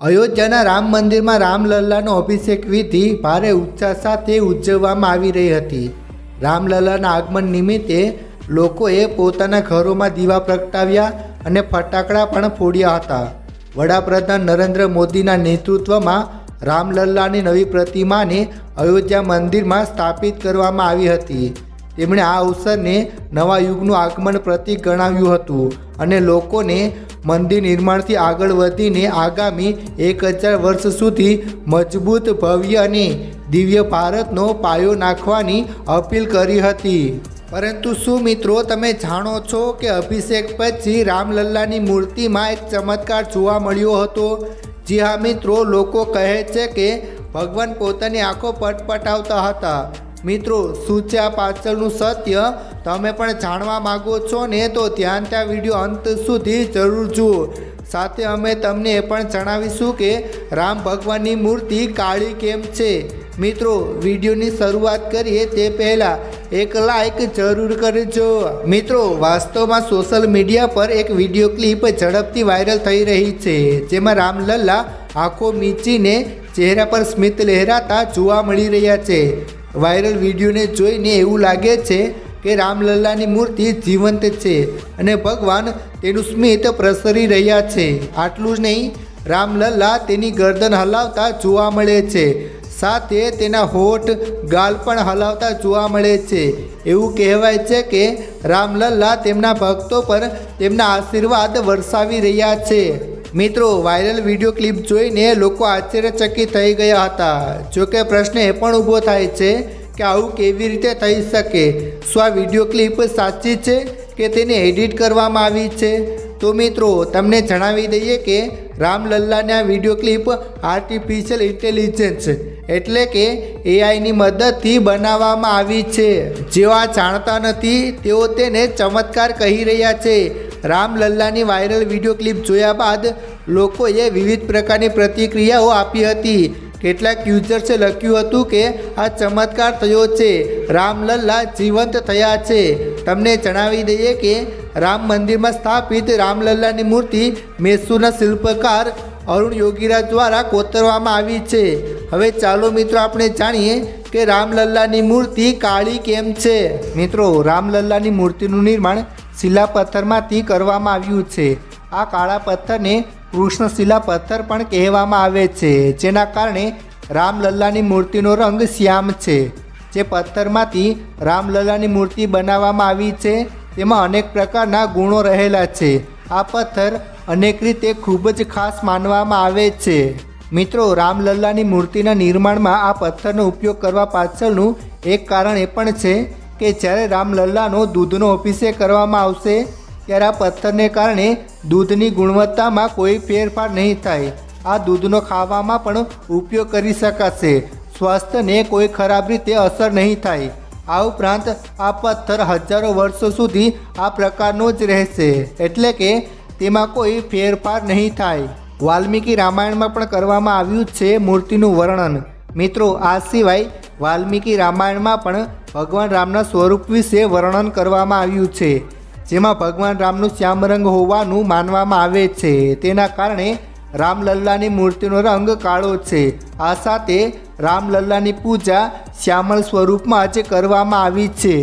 અયોધ્યાના રામ મંદિરમાં રામલલ્લાનો અભિષેક વિધિ ભારે ઉત્સાહ સાથે ઉજવવામાં આવી રહી હતી। રામલલ્લાના આગમન નિમિત્તે લોકોએ પોતાના ઘરોમાં દીવા પ્રગટાવ્યા અને ફટાકડા પણ ફોડ્યા હતા। વડાપ્રધાન નરેન્દ્ર મોદીના નેતૃત્વમાં રામલલ્લાની નવી પ્રતિમાને અયોધ્યા મંદિરમાં સ્થાપિત કરવામાં આવી હતી। તેમણે આ અવસરને નવા યુગનું આગમન પ્રતીક ગણાવ્યું હતું અને લોકોને મંદિર નિર્માણથી આગળ વધીને આગામી 1000 વર્ષ સુધી મજબૂત ભવ્ય અને દિવ્ય ભારતનો પાયો નાખવાની અપીલ કરી હતી। પરંતુ શું મિત્રો તમે જાણો છો કે અભિષેક પછી રામલલ્લાની મૂર્તિમાં એક ચમત્કાર જોવા મળ્યો હતો? જી હા મિત્રો, લોકો કહે છે કે ભગવાન પોતાની આંખો પટપટાવતા હતા। મિત્રો, શું છે આ પાછળનું સત્ય? તમે પણ જાણવા માગો છો ને? તો ત્યાં વિડીયો અંત સુધી જરૂર જુઓ। સાથે અમે તમને એ પણ જણાવીશું કે રામ ભગવાનની મૂર્તિ કાળી કેમ છે। મિત્રો, વિડીયોની શરૂઆત કરીએ તે પહેલાં એક લાઈક જરૂર કરજો। મિત્રો, વાસ્તવમાં સોશિયલ મીડિયા પર એક વિડીયો ક્લિપ ઝડપથી વાયરલ થઈ રહી છે, જેમાં રામલલ્લા આંખો મીચીને ચહેરા પર સ્મિત લહેરાતા જોવા મળી રહ્યા છે। વાયરલ વિડીયોને જોઈને એવું લાગે છે કે રામલલ્લાની મૂર્તિ જીવંત છે અને ભગવાન તેનું સ્મિત પ્રસરી રહ્યા છે। આટલું જ નહીં, રામલલ્લા તેની ગરદન હલાવતા જોવા મળે છે, સાથે તેના હોઠ ગાલ પણ હલાવતા જોવા મળે છે। એવું કહેવાય છે કે રામલલ્લા તેમના ભક્તો પર તેમના આશીર્વાદ વરસાવી રહ્યા છે। મિત્રો, વાયરલ વિડીયો ક્લિપ જોઈને લોકો આશ્ચર્યચકિત થઈ ગયા હતા। જોકે પ્રશ્ન એ પણ ઊભો થાય છે કે આવું કેવી રીતે થઈ શકે? શું આ વિડીયો ક્લિપ સાચી છે કે તેને એડિટ કરવામાં આવી છે? તો મિત્રો, તમને જણાવી દઈએ કે રામલલ્લાને આ વિડીયો ક્લિપ આર્ટિફિશિયલ ઇન્ટેલિજન્સ એટલે કે એઆઈની મદદથી બનાવવામાં આવી છે। જેઓ આ જાણતા નથી તેઓ તેને ચમત્કાર કહી રહ્યા છે। રામલલ્લાની વાયરલ વિડીયો ક્લિપ જોયા બાદ લોકોએ વિવિધ પ્રકારની પ્રતિક્રિયાઓ આપી હતી। કેટલાક યુઝર્સે લખ્યું હતું કે આ ચમત્કાર થયો છે, રામલલ્લા જીવંત થયા છે। તમને જણાવી દઈએ કે રામ મંદિરમાં સ્થાપિત રામલલ્લાની મૂર્તિ મૈસૂરના શિલ્પકાર અરુણ યોગીરાજ દ્વારા કોતરવામાં આવી છે। હવે ચાલો મિત્રો આપણે જાણીએ કે રામલલ્લાની મૂર્તિ કાળી કેમ છે। મિત્રો, રામલલ્લાની મૂર્તિનું નિર્માણ શિલાપથ્થરમાંથી કરવામાં આવ્યું છે। આ કાળા પથ્થરને કૃષ્ણશિલા પથ્થર પણ કહેવામાં આવે છે, જેના કારણે રામલલ્લાની મૂર્તિનો રંગ શ્યામ છે। જે પથ્થરમાંથી રામલલ્લાની મૂર્તિ બનાવવામાં આવી છે તેમાં અનેક પ્રકારના ગુણો રહેલા છે। આ પથ્થર અનેક રીતે ખૂબ જ ખાસ માનવામાં આવે છે। મિત્રો, રામલલ્લાની મૂર્તિના નિર્માણમાં આ પથ્થરનો ઉપયોગ કરવા પાછળનું એક કારણ એ પણ છે કે જ્યારે રામલલ્લાનો દૂધનો અભિષેક કરવામાં આવશે ત્યારે આ પથ્થરને કારણે દૂધની ગુણવત્તામાં કોઈ ફેરફાર નહીં થાય। આ દૂધનો ખાવામાં પણ ઉપયોગ કરી શકાશે, સ્વાસ્થ્યને કોઈ ખરાબ રીતે અસર નહીં થાય। આ ઉપરાંત આ પથ્થર હજારો વર્ષો સુધી આ પ્રકારનો જ રહેશે, એટલે કે તેમાં કોઈ ફેરફાર નહીં થાય। વાલ્મીકી રામાયણમાં પણ કરવામાં આવ્યું છે મૂર્તિનું વર્ણન। મિત્રો, આ સિવાય વાલ્મીકી રામાયણમાં પણ ભગવાન રામના સ્વરૂપ વિશે વર્ણન કરવામાં આવ્યું છે, જેમાં ભગવાન રામનું શ્યામ રંગ હોવાનું માનવામાં આવે છે। તેના કારણે રામલલ્લાની મૂર્તિનો રંગ કાળો છે। આ સાથે રામલલ્લાની પૂજા શ્યામળ સ્વરૂપમાં જ કરવામાં આવી છે।